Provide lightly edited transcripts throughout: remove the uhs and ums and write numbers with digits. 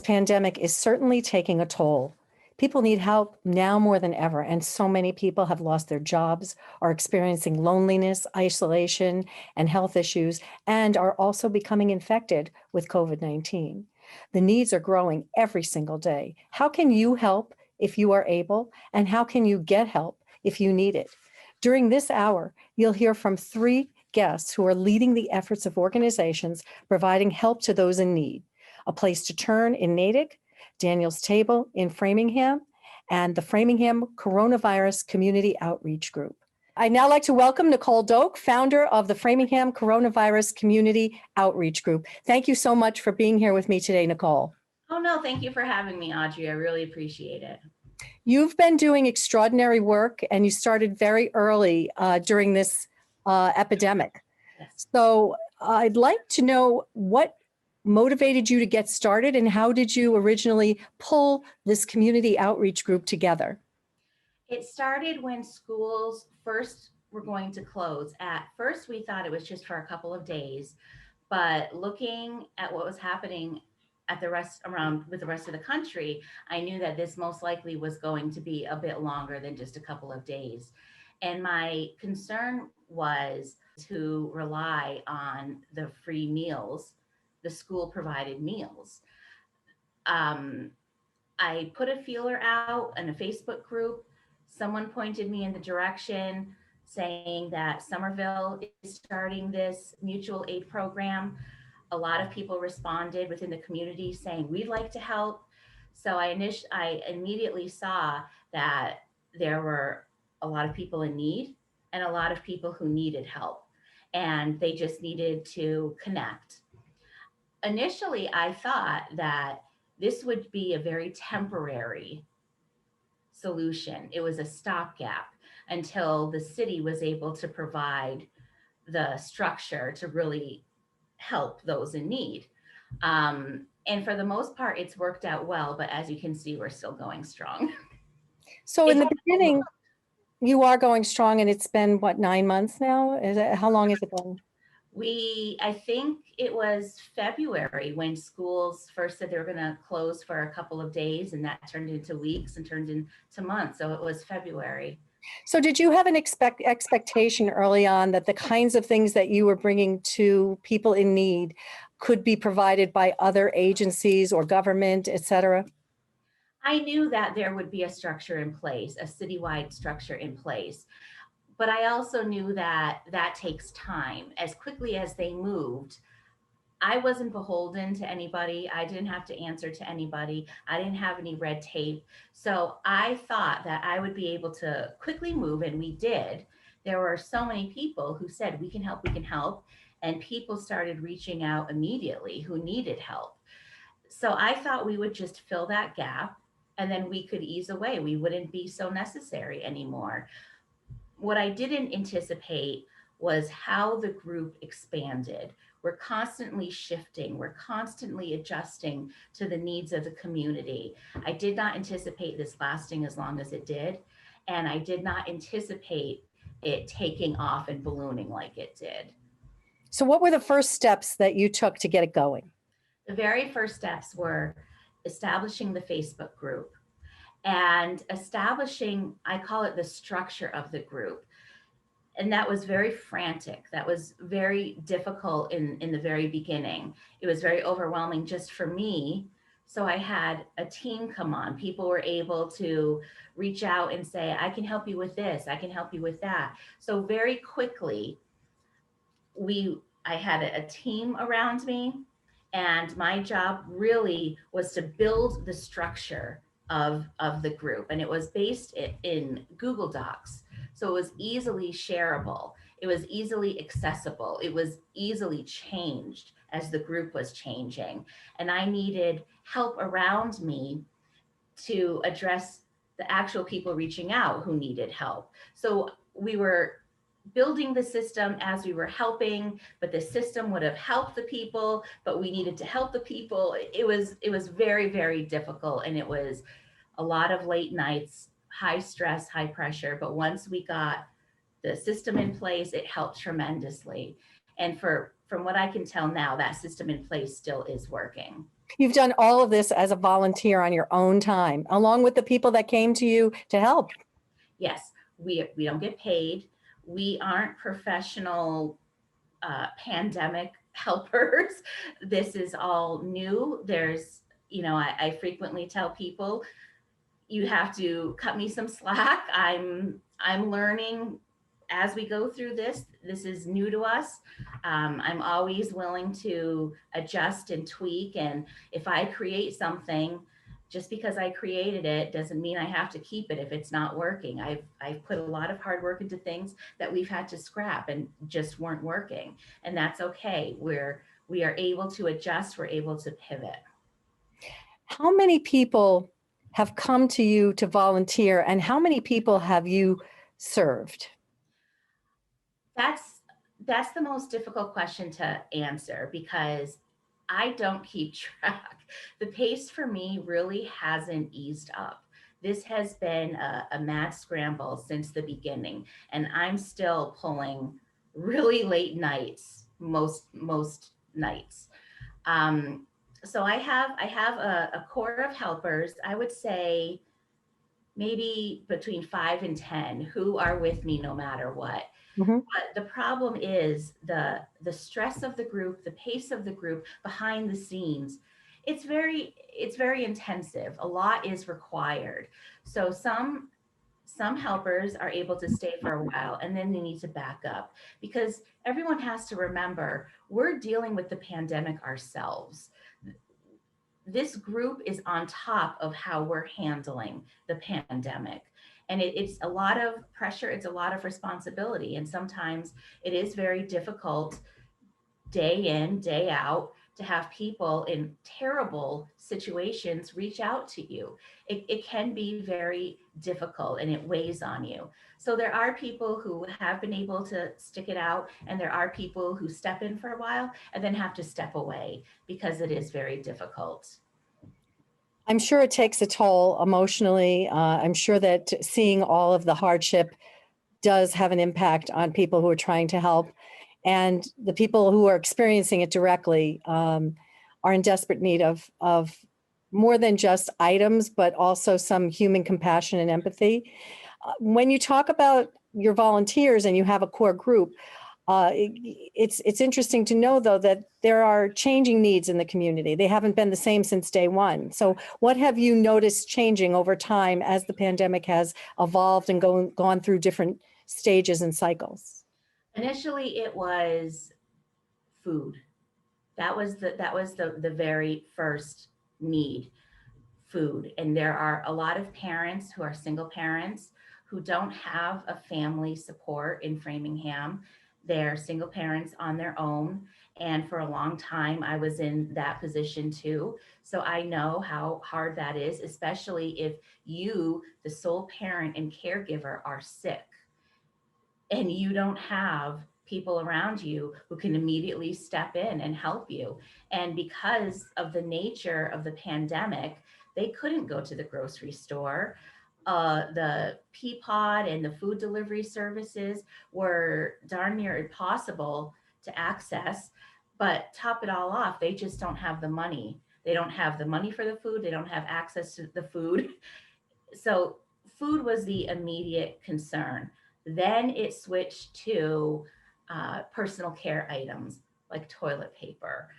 pandemic is certainly taking a toll. People need help now more than ever, and so many people have lost their jobs, are experiencing loneliness, isolation, and health issues, and are also becoming infected with COVID-19. The needs are growing every single day. How can you help if you are able, and how can you get help if you need it? During this hour, you'll hear from three guests who are leading the efforts of organizations providing help to those in need. A Place to Turn in Natick, Daniel's Table in Framingham, and the Framingham Coronavirus Community Outreach Group. I'd now like to welcome Nicole Doak, founder of the Framingham Coronavirus Community Outreach Group. Thank you so much for being here with me today, Nicole. Oh, no, thank you for having me, Audrey. I really appreciate it. You've been doing extraordinary work, and you started very early during this epidemic. Yes. So I'd like to know what motivated you to get started, and how did you originally pull this community outreach group together? It started when schools first were going to close. At first, we thought it was just for a couple of days, but looking at what was happening at the rest around with the rest of the country, I knew that this most likely was going to be a bit longer than just a couple of days. And my concern was to rely on the free meals, the school provided meals. I put a feeler out in a Facebook group. Someone pointed me in the direction saying that Somerville is starting this mutual aid program. A lot of people responded within the community saying, we'd like to help. So I immediately saw that there were a lot of people in need and a lot of people who needed help, and they just needed to connect. Initially, I thought that this would be a very temporary solution. It was a stopgap until the city was able to provide the structure to really help those in need. And for the most part, it's worked out well, but as you can see, we're still going strong. So in the beginning, you are going strong, and it's been, what, 9 months now? How long has it been? I think it was February when schools first said they were going to close for a couple of days, and that turned into weeks and turned into months. So it was February. So did you have an expectation early on that the kinds of things that you were bringing to people in need could be provided by other agencies or government, et cetera? I knew that there would be a structure in place, a citywide structure in place. But I also knew that that takes time. As quickly as they moved, I wasn't beholden to anybody. I didn't have to answer to anybody. I didn't have any red tape. So I thought that I would be able to quickly move, and we did. There were so many people who said, we can help, we can help. And people started reaching out immediately who needed help. So I thought we would just fill that gap, and then we could ease away. We wouldn't be so necessary anymore. What I didn't anticipate was how the group expanded. We're constantly shifting. We're constantly adjusting to the needs of the community. I did not anticipate this lasting as long as it did. And I did not anticipate it taking off and ballooning like it did. So what were the first steps that you took to get it going? The very first steps were establishing the Facebook group and establishing, I call it the structure of the group. And that was very frantic. That was very difficult in the very beginning. It was very overwhelming just for me. So I had a team come on. People were able to reach out and say, I can help you with this. I can help you with that. So very quickly, I had a team around me, and my job really was to build the structure of the group. And it was based in Google Docs. So it was easily shareable. It was easily accessible. It was easily changed as the group was changing. And I needed help around me to address the actual people reaching out who needed help. So we were building the system as we were helping, but the system would have helped the people, but we needed to help the people. It was very, very difficult, and it was a lot of late nights, high stress, high pressure. But once we got the system in place, it helped tremendously. And from what I can tell now, that system in place still is working. You've done all of this as a volunteer on your own time, along with the people that came to you to help. Yes, we don't get paid. We aren't professional pandemic helpers. This is all new. There's, I frequently tell people, you have to cut me some slack. I'm learning as we go through this. This is new to us. I'm always willing to adjust and tweak. And if I create something, just because I created it doesn't mean I have to keep it if it's not working. I've put a lot of hard work into things that we've had to scrap and just weren't working, and that's okay. We are able to adjust. We're able to pivot. How many people have come to you to volunteer, and how many people have you served? That's that's the most difficult question to answer because I don't keep track. The pace for me really hasn't eased up. This has been a mad scramble since the beginning, and I'm still pulling really late nights most nights. Um, so I have a core of helpers. I would say maybe between 5 and 10 who are with me no matter what. Mhm. But the problem is the stress of the group, the pace of the group behind the scenes. It's very intensive. A lot is required. So some helpers are able to stay for a while and then they need to back up because everyone has to remember we're dealing with the pandemic ourselves. This group is on top of how we're handling the pandemic. And it's a lot of pressure, it's a lot of responsibility. And sometimes it is very difficult day in, day out to have people in terrible situations reach out to you. It can be very difficult and it weighs on you. So there are people who have been able to stick it out, and there are people who step in for a while and then have to step away because it is very difficult. I'm sure it takes a toll emotionally. I'm sure that seeing all of the hardship does have an impact on people who are trying to help. And the people who are experiencing it directly are in desperate need of more than just items, but also some human compassion and empathy. When you talk about your volunteers and you have a core group, it's interesting to know though that there are changing needs in the community. They haven't been the same since day one. So, what have you noticed changing over time as the pandemic has evolved and gone through different stages and cycles? Initially, it was food. That was the very first need, food. And there are a lot of parents who are single parents who don't have a family support in Framingham. They're single parents on their own. And for a long time, I was in that position too. So I know how hard that is, especially if you, the sole parent and caregiver, are sick and you don't have people around you who can immediately step in and help you. And because of the nature of the pandemic, they couldn't go to the grocery store. The Peapod and the food delivery services were darn near impossible to access. But top it all off, they just don't have the money. They don't have the money for the food. They don't have access to the food. So food was the immediate concern. Then it switched to personal care items like toilet paper,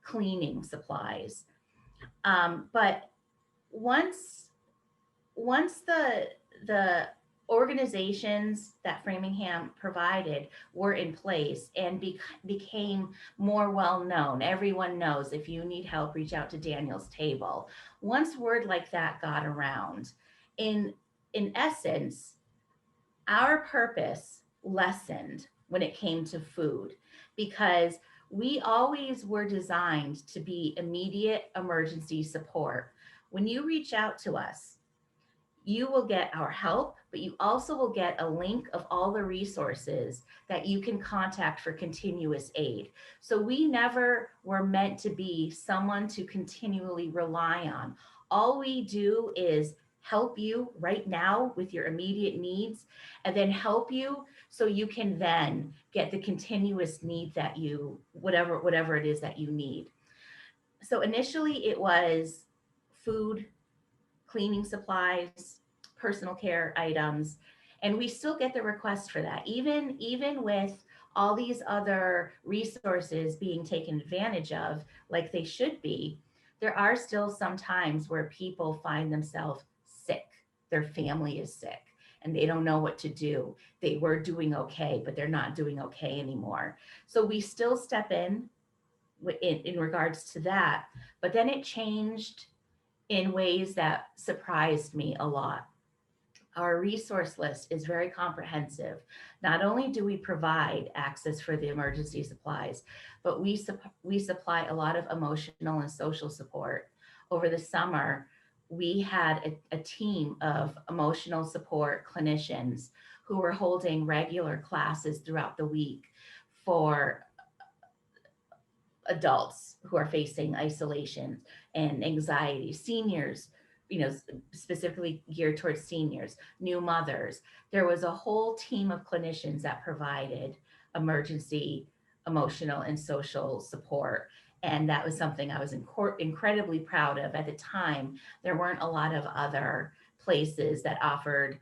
cleaning supplies. But once once the organizations that Framingham provided were in place and became more well known, everyone knows if you need help, reach out to Daniel's Table. Once word like that got around, in in essence, our purpose lessened when it came to food because we always were designed to be immediate emergency support. When you reach out to us, you will get our help, but you also will get a link of all the resources that you can contact for continuous aid. So we never were meant to be someone to continually rely on. All we do is help you right now with your immediate needs and then help you so you can then get the continuous need that you whatever it is that you need. So initially it was food, cleaning supplies, personal care items, and we still get the request for that. Even with all these other resources being taken advantage of like they should be, there are still some times where people find themselves sick. Their family is sick and they don't know what to do. They were doing okay, but they're not doing okay anymore. So we still step in regards to that. But then it changed in ways that surprised me a lot. Our resource list is very comprehensive. Not only do we provide access for the emergency supplies, but we supply a lot of emotional and social support. Over the summer, we had a team of emotional support clinicians who were holding regular classes throughout the week for adults who are facing isolation and anxiety, seniors, specifically geared towards seniors, new mothers. There was a whole team of clinicians that provided emergency emotional and social support. And that was something I was incredibly proud of. At the time, there weren't a lot of other places that offered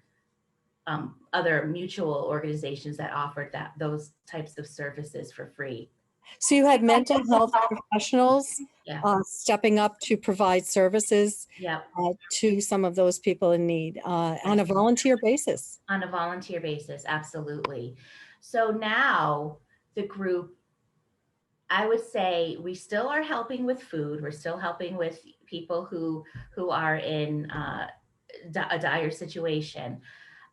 other mutual organizations that offered those types of services for free. So you had mental health professionals Yeah. stepping up to provide services Yep. to some of those people in need on a volunteer basis. On a volunteer basis, absolutely. So now the group, I would say we still are helping with food. We're still helping with people who are in a dire situation.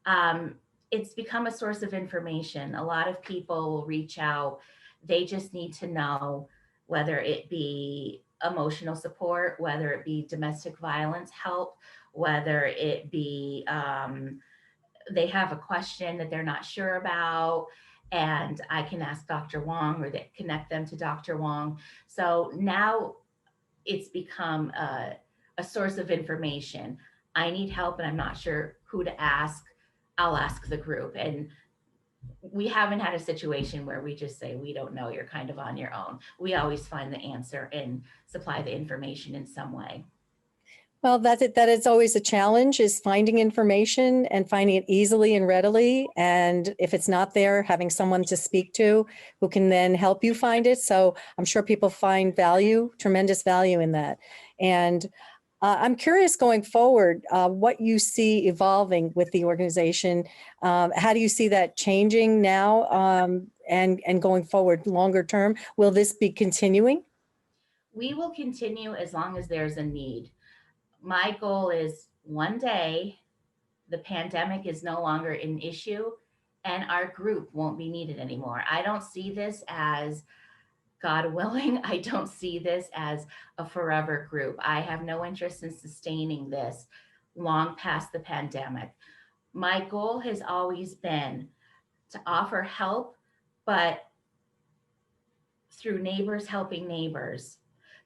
Um, it's become a source of information. A lot of people will reach out. They just need to know, whether it be emotional support, whether it be domestic violence help, whether it be they have a question that they're not sure about, and I can ask Dr. Wong, or they connect them to Dr. Wong. So now it's become a source of information. I need help and I'm not sure who to ask. I'll ask the group. And we haven't had a situation where we just say, we don't know, you're kind of on your own. We always find the answer and supply the information in some way. Well, that is always a challenge, is finding information and finding it easily and readily. And if it's not there, having someone to speak to who can then help you find it. So I'm sure people find value, tremendous value in that. And I'm curious going forward, what you see evolving with the organization. How do you see that changing now and going forward longer term? Will this be continuing? We will continue as long as there's a need. My goal is one day the pandemic is no longer an issue and our group won't be needed anymore. I don't see this as, God willing, I don't see this as a forever group. I have no interest in sustaining this long past the pandemic. My goal has always been to offer help, but through neighbors helping neighbors.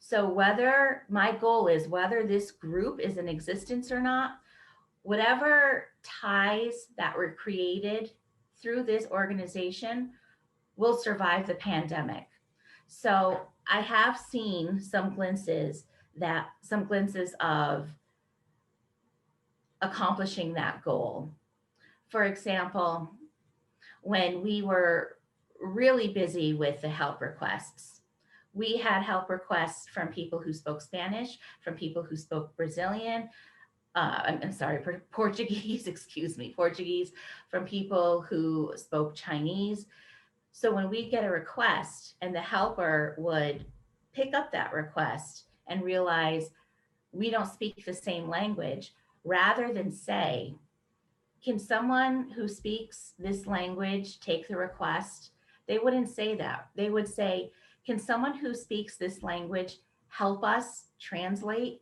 So whether my goal is whether this group is in existence or not, whatever ties that were created through this organization will survive the pandemic. So I have seen some glimpses of accomplishing that goal. For example, when we were really busy with the help requests, we had help requests from people who spoke Spanish, from people who spoke Brazilian, I'm sorry, Portuguese, excuse me, Portuguese, from people who spoke Chinese. So when we get a request and the helper would pick up that request and realize we don't speak the same language, rather than say, can someone who speaks this language take the request? They wouldn't say that. They would say, can someone who speaks this language help us translate?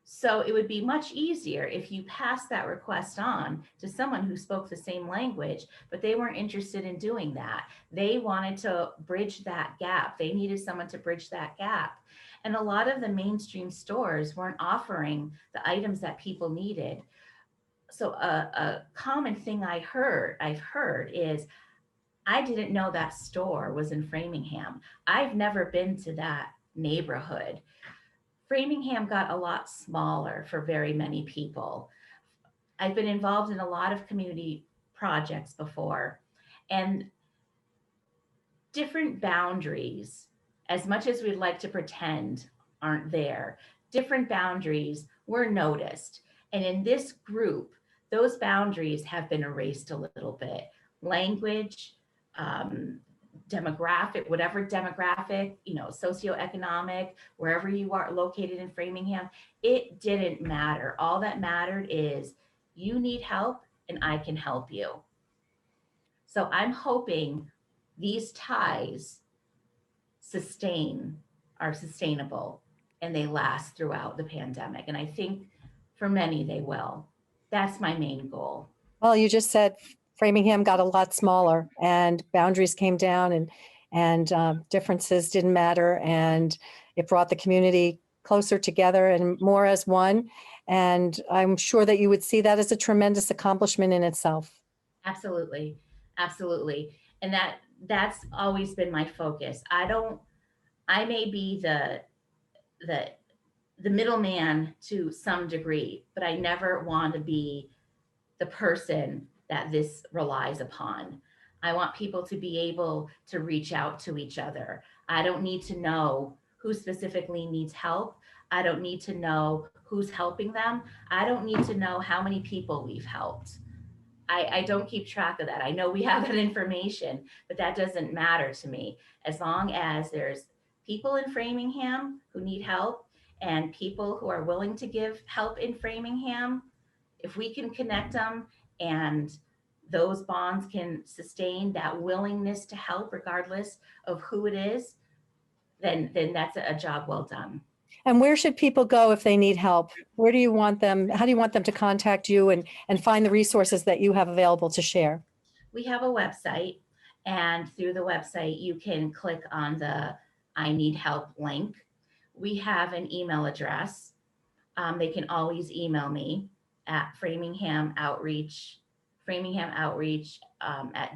So it would be much easier if you pass that request on to someone who spoke the same language, but they weren't interested in doing that. They wanted to bridge that gap. They needed someone to bridge that gap. And a lot of the mainstream stores weren't offering the items that people needed. So a common thing I've heard is, I didn't know that store was in Framingham. I've never been to that neighborhood. Framingham got a lot smaller for very many people. I've been involved in a lot of community projects before, and different boundaries, as much as we'd like to pretend aren't there, different boundaries were noticed. And in this group, those boundaries have been erased a little bit. Language, um, demographic, whatever demographic, socioeconomic, wherever you are located in Framingham, it didn't matter. All that mattered is you need help and I can help you. So I'm hoping these ties are sustainable and they last throughout the pandemic. And I think for many they will. That's my main goal. Well, you just said Framingham got a lot smaller and boundaries came down and differences didn't matter. And it brought the community closer together and more as one. And I'm sure that you would see that as a tremendous accomplishment in itself. Absolutely. Absolutely. And that's always been my focus. I may be the the middleman to some degree, but I never want to be the person that this relies upon. I want people to be able to reach out to each other. I don't need to know who specifically needs help. I don't need to know who's helping them. I don't need to know how many people we've helped. I don't keep track of that. I know we have that information, but that doesn't matter to me. As long as there's people in Framingham who need help and people who are willing to give help in Framingham, if we can connect them and those bonds can sustain that willingness to help regardless of who it is, then that's a job well done. And where should people go if they need help? Where do you want them? How do you want them to contact you and find the resources that you have available to share? We have a website, and through the website, you can click on the I need help link. We have an email address. They can always email me at Framingham Outreach at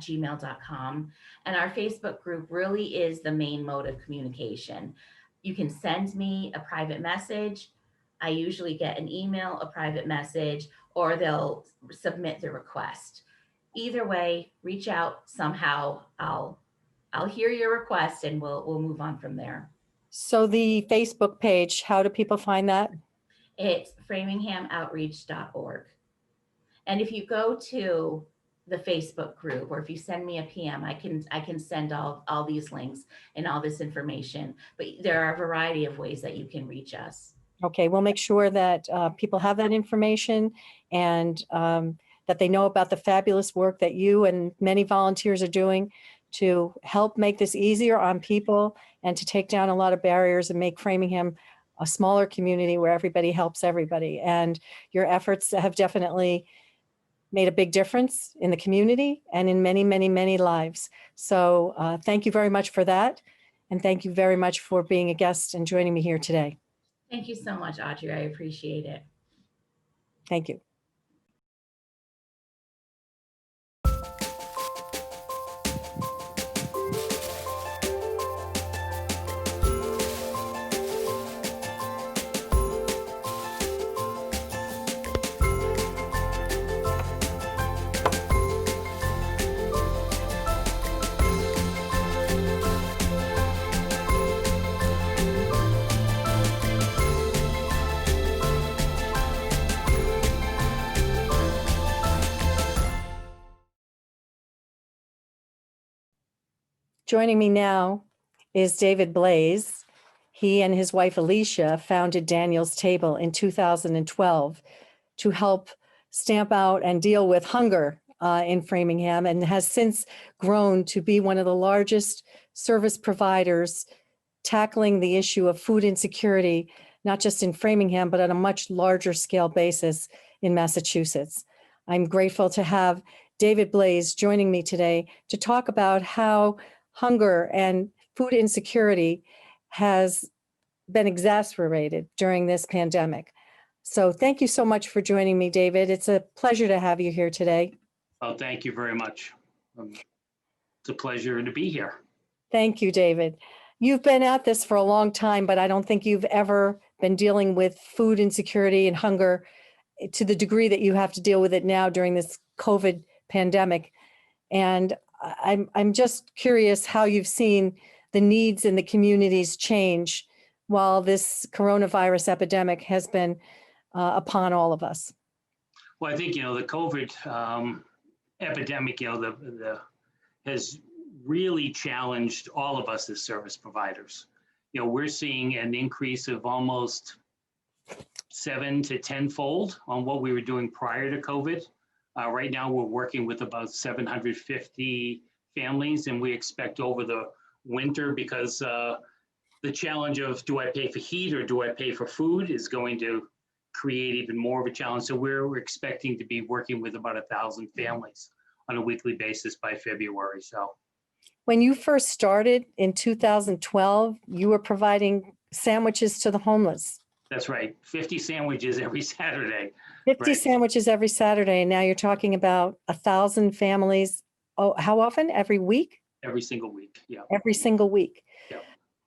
gmail.com. And our Facebook group really is the main mode of communication. You can send me a private message. I usually get an email, a private message, or they'll submit the request. Either way, reach out somehow. I'll hear your request and we'll move on from there. So the Facebook page, how do people find that? It's framingham.outreach.org. And if you go to the Facebook group, or if you send me a PM, I can send all these links and all this information. But there are a variety of ways that you can reach us. Okay, we'll make sure that people have that information and that they know about the fabulous work that you and many volunteers are doing to help make this easier on people and to take down a lot of barriers and make Framingham a smaller community where everybody helps everybody. And your efforts have definitely made a big difference in the community and in many, many, many lives. So thank you very much for that. And thank you very much for being a guest and joining me here today. Thank you so much, Audrey. I appreciate it. Thank you. Joining me now is David Blaze. He and his wife Alicia founded Daniel's Table in 2012 to help stamp out and deal with hunger in Framingham, and has since grown to be one of the largest service providers tackling the issue of food insecurity, not just in Framingham, but on a much larger scale basis in Massachusetts. I'm grateful to have David Blaze joining me today to talk about how hunger and food insecurity has been exacerbated during this pandemic. So thank you so much for joining me, David. It's a pleasure to have you here today. Oh, thank you very much. It's a pleasure to be here. Thank you, David. You've been at this for a long time, but I don't think you've ever been dealing with food insecurity and hunger to the degree that you have to deal with it now during this COVID pandemic. And I'm just curious how you've seen the needs in the communities change while this coronavirus epidemic has been upon all of us. Well, I think, the COVID epidemic, has really challenged all of us as service providers. We're seeing an increase of almost 7 to 10-fold on what we were doing prior to COVID. Right now, we're working with about 750 families, and we expect over the winter, because the challenge of do I pay for heat or do I pay for food is going to create even more of a challenge. So we're expecting to be working with about 1,000 families on a weekly basis by February. So when you first started in 2012, you were providing sandwiches to the homeless. that's right, 50 sandwiches every Saturday. 50 Right. sandwiches every Saturday. And now you're talking about 1,000 families. Oh, how often? Every week? Every single week. Yeah. Every single week. Yep.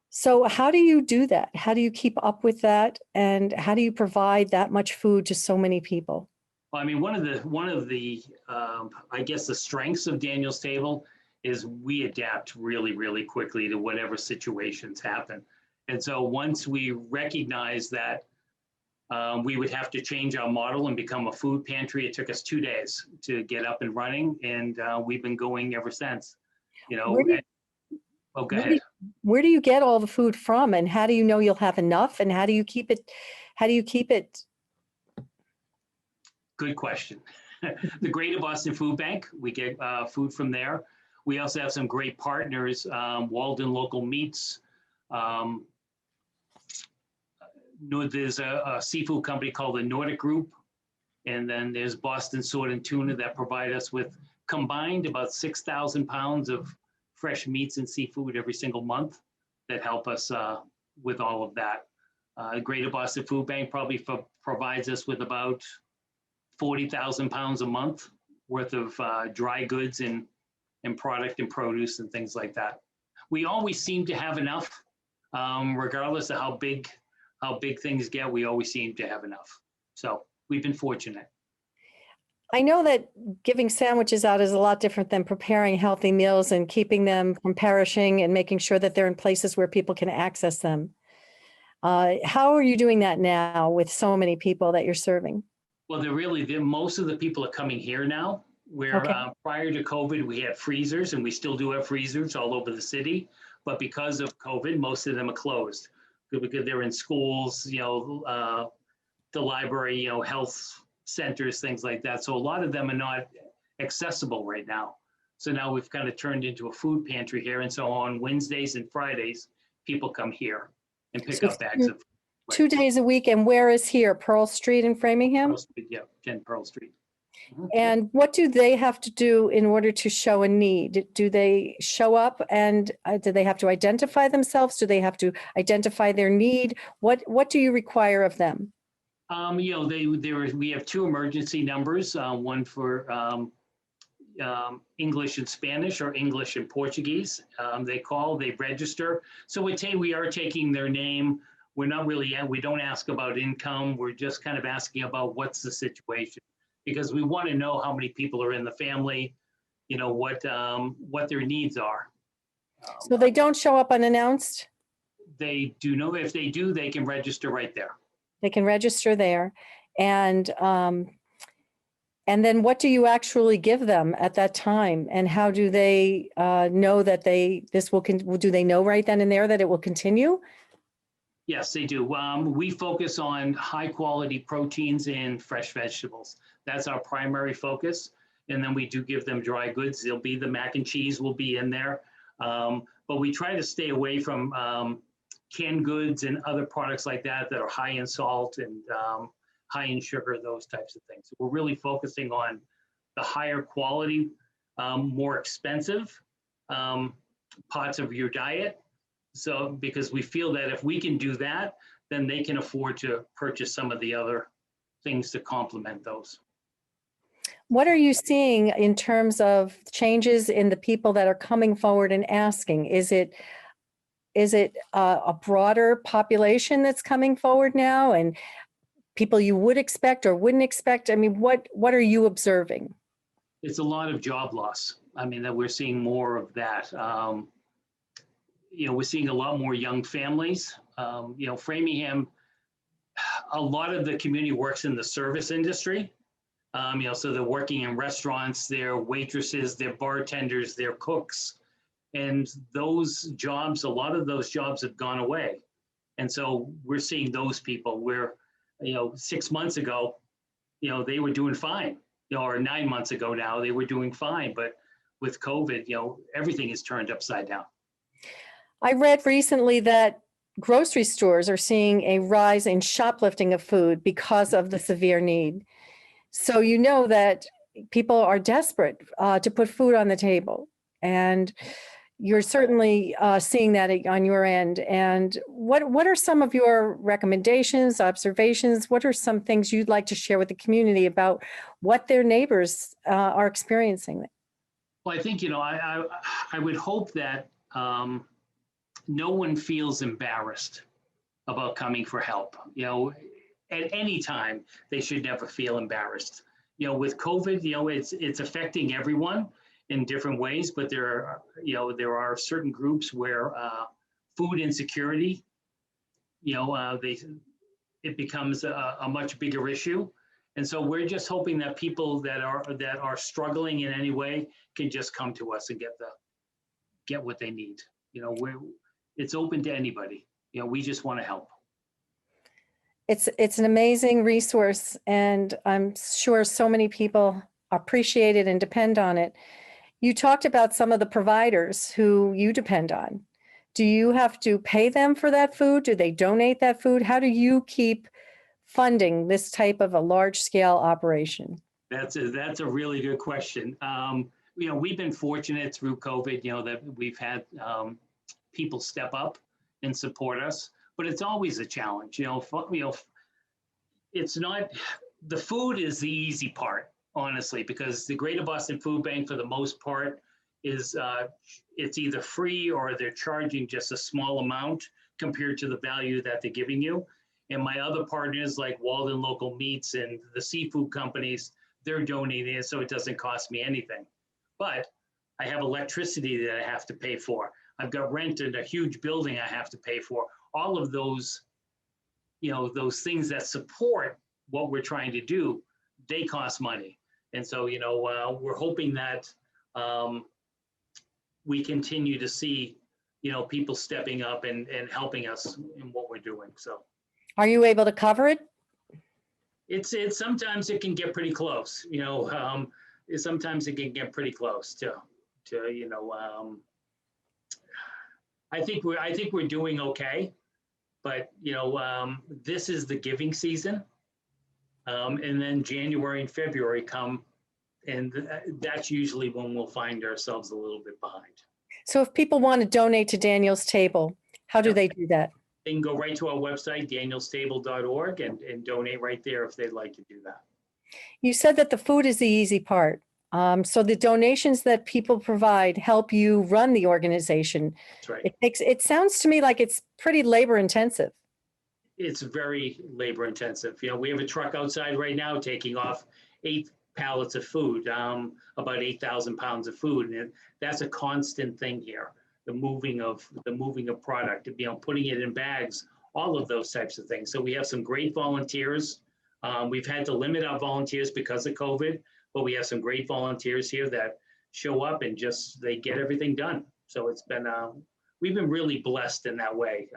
So how do you do that? How do you keep up with that? And how do you provide that much food to so many people? Well, I mean, one of the I guess the strengths of Daniel's Table is we adapt really, really quickly to whatever situations happen. And so once we recognize that we would have to change our model and become a food pantry, it took us 2 days to get up and running, and we've been going ever since. Where do you- Oh, go Where do ahead. you- Where do you get all the food from, and how do you know you'll have enough, and how do you keep it? How do you keep it? Good question. The Greater Boston Food Bank, we get food from there. We also have some great partners, Walden Local Meats. There's a seafood company called the Nordic Group. And then there's Boston Sword and Tuna that provide us with combined about 6,000 pounds of fresh meats and seafood every single month that help us with all of that. Greater Boston Food Bank probably provides us with about 40,000 pounds a month worth of dry goods and product and produce and things like that. We always seem to have enough, regardless of how big things get. We always seem to have enough. So we've been fortunate. I know that giving sandwiches out is a lot different than preparing healthy meals and keeping them from perishing and making sure that they're in places where people can access them. How are you doing that now with so many people that you're serving? Well, most of the people are coming here now. Where Okay. prior to COVID, we had freezers, and we still do have freezers all over the city. But because of COVID, most of them are closed because they're in schools, the library, health centers, things like that. So a lot of them are not accessible right now. So now we've kind of turned into a food pantry here. And so on Wednesdays and Fridays, people come here and pick So up bags of. 2 days a week. And where is here? Pearl Street in Framingham? Pearl Street, yeah, 10 Pearl Street. Mhm. And what do they have to do in order to show a need? Do they show up and do they have to identify themselves? Do they have to identify their need? What do you require of them? We have 2 emergency numbers, one for English and Spanish or English and Portuguese. They call, they register. So we are taking their name. We don't ask about income. We're just kind of asking about what's the situation, because we want to know how many people are in the family, what their needs are. So they don't show up unannounced? They do know. If they do, they can register right there. They can register there. And then what do you actually give them at that time? And how do they know that do they know right then and there that it will continue? Yes, they do. We focus on high quality proteins and fresh vegetables. That's our primary focus. And then we do give them dry goods. The mac and cheese will be in there. But we try to stay away from canned goods and other products like that are high in salt and high in sugar, those types of things. So we're really focusing on the higher quality, more expensive parts of your diet. So because we feel that if we can do that, then they can afford to purchase some of the other things to complement those. What are you seeing in terms of changes in the people that are coming forward and asking? Is it is it a broader population that's coming forward now, and people you would expect or wouldn't expect? I mean, what are you observing? It's a lot of job loss. I mean, that we're seeing more of that. We're seeing a lot more young families. Framingham, a lot of the community works in the service industry. So they're working in restaurants, they're waitresses, they're bartenders, they're cooks. And those jobs, a lot of those jobs have gone away. And so we're seeing those people where, 6 months ago, they were doing fine, or 9 months ago now, they were doing fine. But with COVID, everything is turned upside down. I read recently that grocery stores are seeing a rise in shoplifting of food because of the severe need. So you know that people are desperate to put food on the table, and you're certainly seeing that on your end. And what are some of your recommendations, observations? What are some things you'd like to share with the community about what their neighbors are experiencing? Well, I think, I would hope that no one feels embarrassed about coming for help. At any time, they should never feel embarrassed. With COVID, it's affecting everyone in different ways, but there are certain groups where food insecurity, it becomes a much bigger issue. And so we're just hoping that people that are struggling in any way can just come to us and get what they need. It's open to anybody. We just want to help. It's an amazing resource, and I'm sure so many people appreciate it and depend on it. You talked about some of the providers who you depend on. Do you have to pay them for that food? Do they donate that food? How do you keep funding this type of a large-scale operation? That's a really good question. We've been fortunate through COVID, that we've had people step up and support us. But it's always a challenge, it's not, the food is the easy part, honestly, because the Greater Boston Food Bank, for the most part, is it's either free or they're charging just a small amount compared to the value that they're giving you. And my other partners like Walden Local Meats and the seafood companies, they're donating it so it doesn't cost me anything. But I have electricity that I have to pay for. I've got rent in a huge building I have to pay for. All of those, those things that support what we're trying to do, they cost money. And so, we're hoping that we continue to see, people stepping up and helping us in what we're doing. So, are you able to cover it? It's sometimes it can get pretty close. Sometimes it can get pretty close to I think we're doing okay. But, this is the giving season. And then January and February come, and that's usually when we'll find ourselves a little bit behind. So if people want to donate to Daniel's Table, how do they do that? They can go right to our website, danielstable.org, and donate right there if they'd like to do that. You said that the food is the easy part. So the donations that people provide help you run the organization. That's right. It sounds to me like it's pretty labor intensive. It's very labor intensive. We have a truck outside right now taking off 8 pallets of food, about 8,000 pounds of food, and that's a constant thing here. The moving of product, putting it in bags, all of those types of things. So we have some great volunteers. We've had to limit our volunteers because of COVID, but we have some great volunteers here that show up and they get everything done. So it's been, we've been really blessed in that way.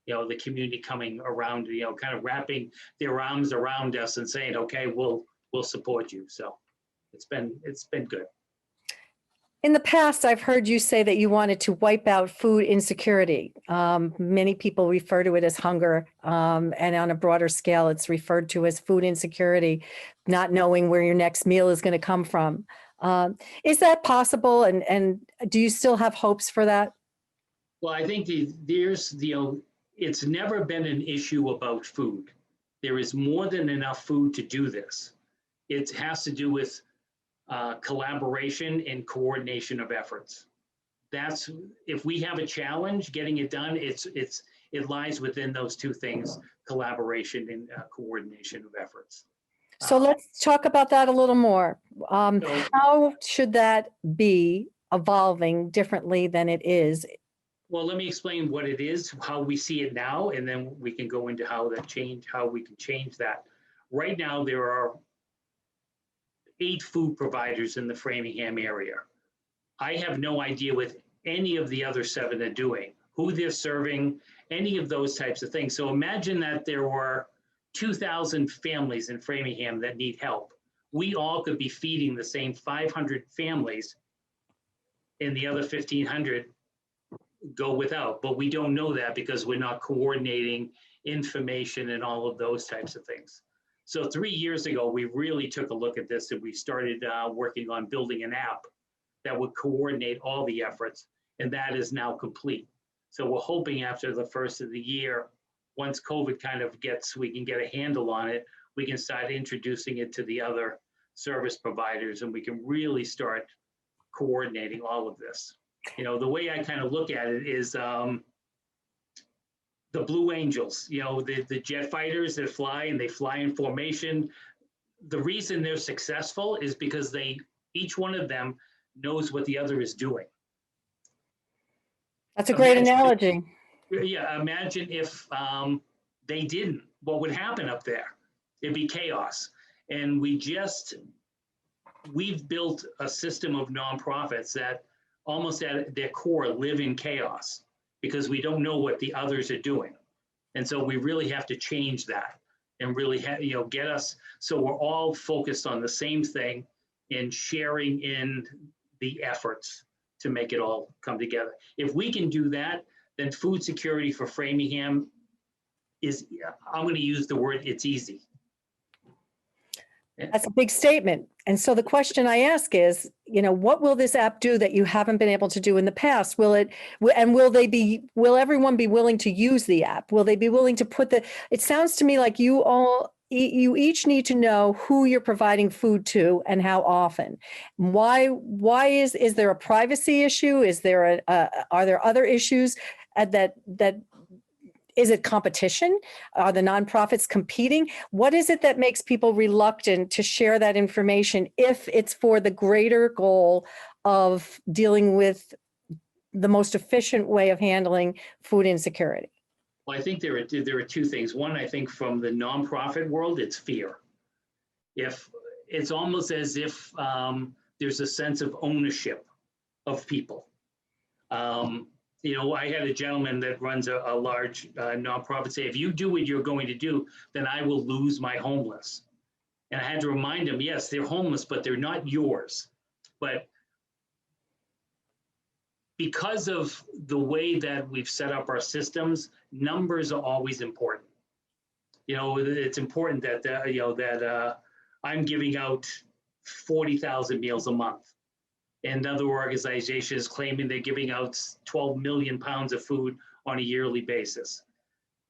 The community coming around, kind of wrapping their arms around us and saying, okay, we'll support you. So it's been good. In the past, I've heard you say that you wanted to wipe out food insecurity. Many people refer to it as hunger, and on a broader scale, it's referred to as food insecurity, not knowing where your next meal is going to come from. Is that possible? And do you still have hopes for that? Well, I think it's never been an issue about food. There is more than enough food to do this. It has to do with collaboration and coordination of efforts. that's, if we have a challenge getting it done, it lies within those two things, collaboration and coordination of efforts. So let's talk about that a little more. So- How should that be evolving differently than it is? Well, let me explain what it is, how we see it now, and then we can go into how we can change that. Right now, there are 8 food providers in the Framingham area. I have no idea what any of the other 7 are doing, who they're serving, any of those types of things. So imagine that there were 2,000 families in Framingham that need help. We all could be feeding the same 500 families, and the other 1,500 go without, but we don't know that because we're not coordinating information and all of those types of things. So 3 years ago, we really took a look at this, and we started working on building an app that would coordinate all the efforts, and that is now complete. So we're hoping after the first of the year, once COVID kind of we can get a handle on it, we can start introducing it to the other service providers, and we can really start coordinating all of this. You know, the way I kind of look at it is the Blue Angels, you know, the jet fighters that fly, and they fly in formation. The reason they're successful is because each one of them knows what the other is doing. That's a great Imagine analogy. Yeah, imagine if they didn't, what would happen up there? It'd be chaos. And we've built a system of nonprofits that almost at their core live in chaos because we don't know what the others are doing. And so we really have to change that and really get us so we're all focused on the same thing and sharing in the efforts to make it all come together. If we can do that, then food security for Framingham is, I'm going to use the word, it's easy. That's a big statement. And so the question I ask is, what will this app do that you haven't been able to do in the past? Will everyone be willing to use the app? Will they be willing to it sounds to me like you each need to know who you're providing food to and how often. Why is there a privacy issue? Are there other issues that is it competition? Are the nonprofits competing? What is it that makes people reluctant to share that information if it's for the greater goal of dealing with the most efficient way of handling food insecurity? Well, I think there are 2 things. One, I think from the nonprofit world, it's fear. If it's almost as if there's a sense of ownership of people. I had a gentleman that runs a large nonprofit say, if you do what you're going to do, then I will lose my homeless. And I had to remind him, yes, they're homeless, but they're not yours. But because of the way that we've set up our systems, numbers are always important. It's important that I'm giving out 40,000 meals a month. And other organizations claiming they're giving out 12 million pounds of food on a yearly basis.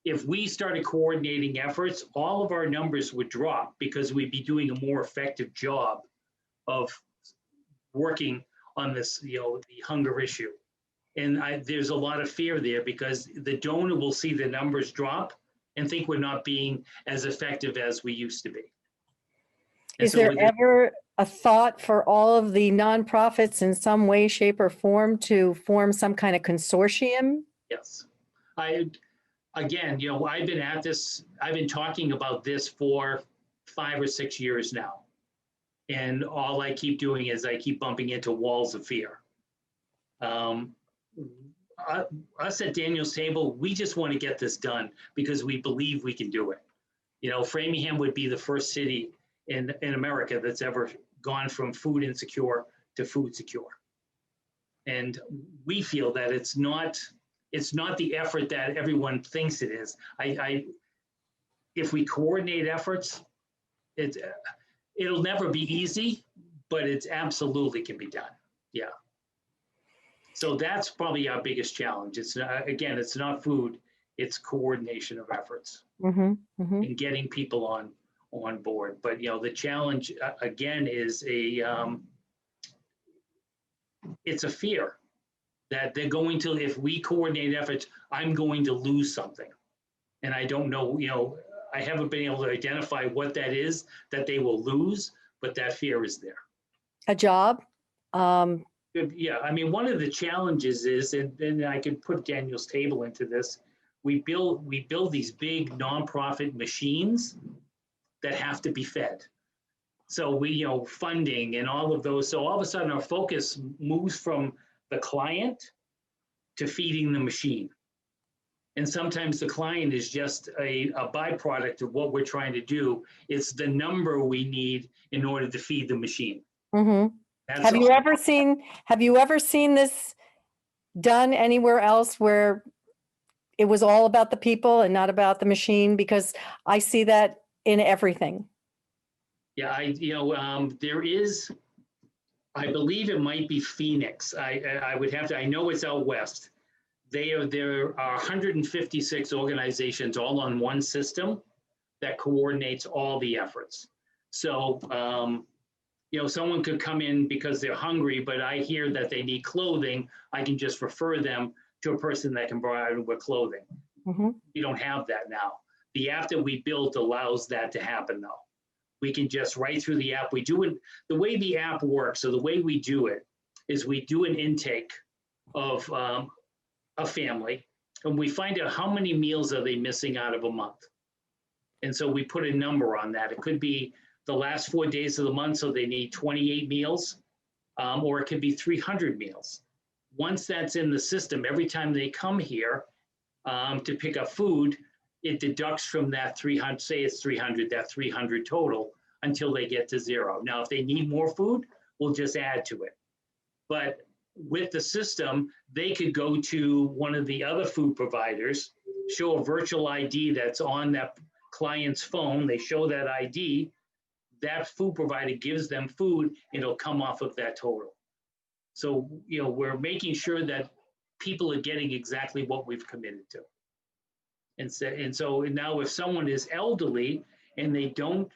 If we started coordinating efforts, all of our numbers would drop because we'd be doing a more effective job of working on this, the hunger issue. And there's a lot of fear there because the donor will see the numbers drop and think we're not being as effective as we used to be. And is there ever a thought for all of the nonprofits in some way, shape, or form to form some kind of consortium? Yes. I've been at this, I've been talking about this for 5 or 6 years now. And all I keep doing is I keep bumping into walls of fear. Us at Daniel's Table, we just want to get this done because we believe we can do it. Framingham would be the first city in America that's ever gone from food insecure to food secure. And we feel that it's not the effort that everyone thinks it is. If we coordinate efforts, it'll never be easy, but it absolutely can be done. Yeah. So that's probably our biggest challenge. It's not food, it's coordination of efforts and getting people on board. But the challenge again is it's a fear that they're going to, if we coordinate efforts, I'm going to lose something. And I don't know, I haven't been able to identify what that is that they will lose, but that fear is there. A job? Yeah, I mean, one of the challenges is, and I could put Daniel's table into this, we build these big nonprofit machines that have to be fed. So we, funding and all of those. So all of a sudden our focus moves from the client to feeding the machine. And sometimes the client is just a byproduct of what we're trying to do. It's the number we need in order to feed the machine. Mm-hmm. That's Have you all. ever seen this done anywhere else where it was all about the people and not about the machine? Because I see that in everything. Yeah, there is, I believe it might be Phoenix. I would have to, I know it's out west. There are 156 organizations all on one system that coordinates all the efforts. So, someone could come in because they're hungry, but I hear that they need clothing. I can just refer them to a person that can provide them with clothing. Mm-hmm. We don't have that now. The app that we built allows that to happen though. We can just write through the app. We do it, the way the app works, so the way we do it is we do an intake of a family, and we find out how many meals are they missing out of a month. And so we put a number on that. It could be the last 4 days of the month, so they need 28 meals, or it could be 300 meals. Once that's in the system, every time they come here to pick up food, it deducts from that 300, say it's 300, that 300 total until they get to zero. Now, if they need more food, we'll just add to it. But with the system, they could go to one of the other food providers, show a virtual ID that's on that client's phone. They show that ID, that food provider gives them food, it'll come off of that total. So, we're making sure that people are getting exactly what we've committed to. And so now if someone is elderly and they don't,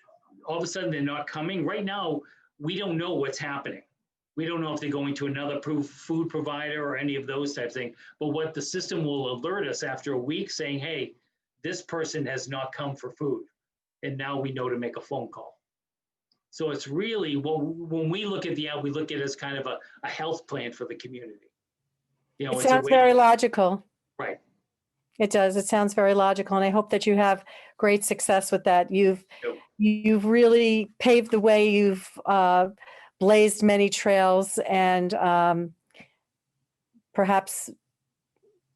all of a sudden they're not coming, right now, we don't know what's happening. We don't know if they're going to another food provider or any of those types of things. But what the system will alert us after a week saying, hey, this person has not come for food. And now we know to make a phone call. So it's really, when we look at the app, we look at it as kind of a health plan for the community. It sounds very logical. Right. It does. It sounds very logical. And I hope that you have great success with that. You've really paved the way. You've blazed many trails, and perhaps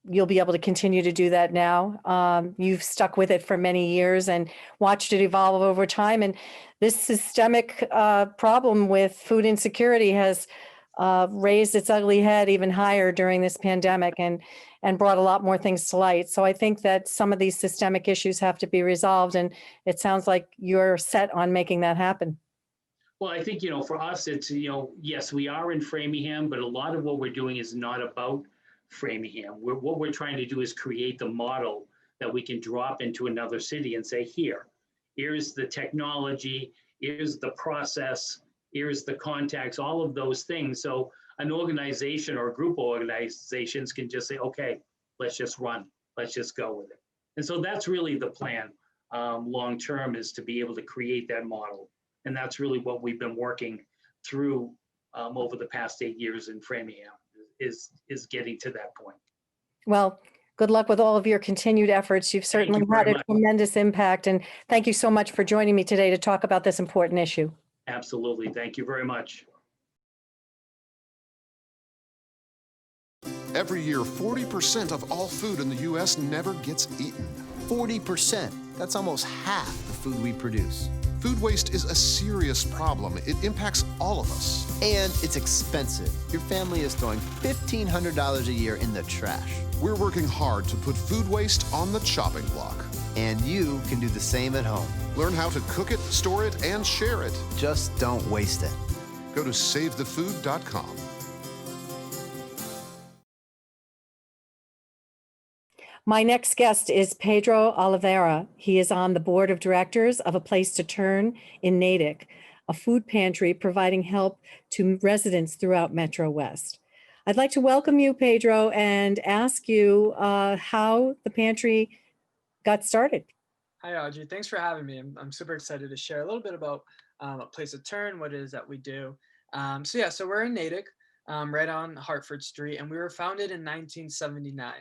you'll be able to continue to do that now. You've stuck with it for many years and watched it evolve over time. And this systemic problem with food insecurity has raised its ugly head even higher during this pandemic and brought a lot more things to light. So I think that some of these systemic issues have to be resolved, and it sounds like you're set on making that happen. Well, I think, for us, it's, yes, we are in Framingham, but a lot of what we're doing is not about Framingham. What we're trying to do is create the model that we can drop into another city and say, here's the technology, here's the process, here's the contacts, all of those things. So an organization or a group of organizations can just say, okay, let's just run, let's just go with it. And so that's really the plan long-term, is to be able to create that model. And that's really what we've been working through over the past 8 years in Framingham, is getting to that point. Well, good luck with all of your continued efforts. You've certainly had a tremendous impact. And thank you so much for joining me today to talk about this important issue. Absolutely. Thank you very much. Every year, 40% of all food in the U.S. never gets eaten. 40%. That's almost half the food we produce. Food waste is a serious problem. It impacts all of us. And it's expensive. Your family is throwing $1,500 a year in the trash. We're working hard to put food waste on the chopping block. And you can do the same at home. Learn how to cook it, store it, and share it. Just don't waste it. Go to savethefood.com. My next guest is Pedro Oliveira. He is on the board of directors of A Place to Turn in Natick, a food pantry providing help to residents throughout Metro West. I'd like to welcome you, Pedro, and ask you how the pantry got started. Hi, Audrey. Thanks for having me. I'm super excited to share a little bit about a place of turn, what it is that we do. So we're in Natick, right on Hartford Street, and we were founded in 1979.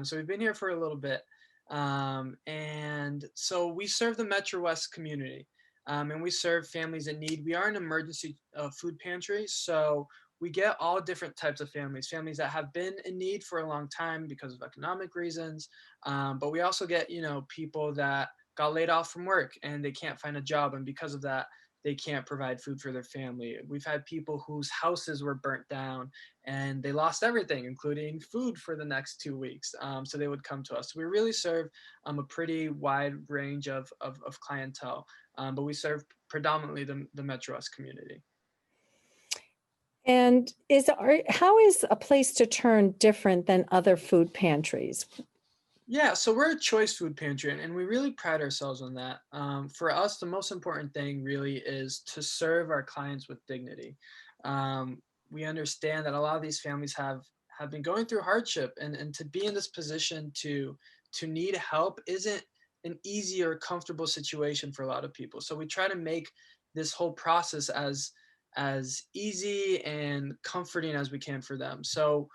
So we've been here for a little bit. And so we serve the Metro West community, and we serve families in need. We are an emergency food pantry, so we get all different types of families that have been in need for a long time because of economic reasons. But we also get, people that got laid off from work and they can't find a job. And because of that, they can't provide food for their family. We've had people whose houses were burnt down and they lost everything, including food for the next 2 weeks. So they would come to us. We really serve a pretty wide range of clientele, but we serve predominantly the Metro West community. And how is a place to turn different than other food pantries? Yeah, so we're a choice food pantry, and we really pride ourselves on that. For us, the most important thing really is to serve our clients with dignity. We understand that a lot of these families have been going through hardship, and to be in this position to need help isn't an easy or comfortable situation for a lot of people. So we try to make this whole process as easy and comforting as we can for them. So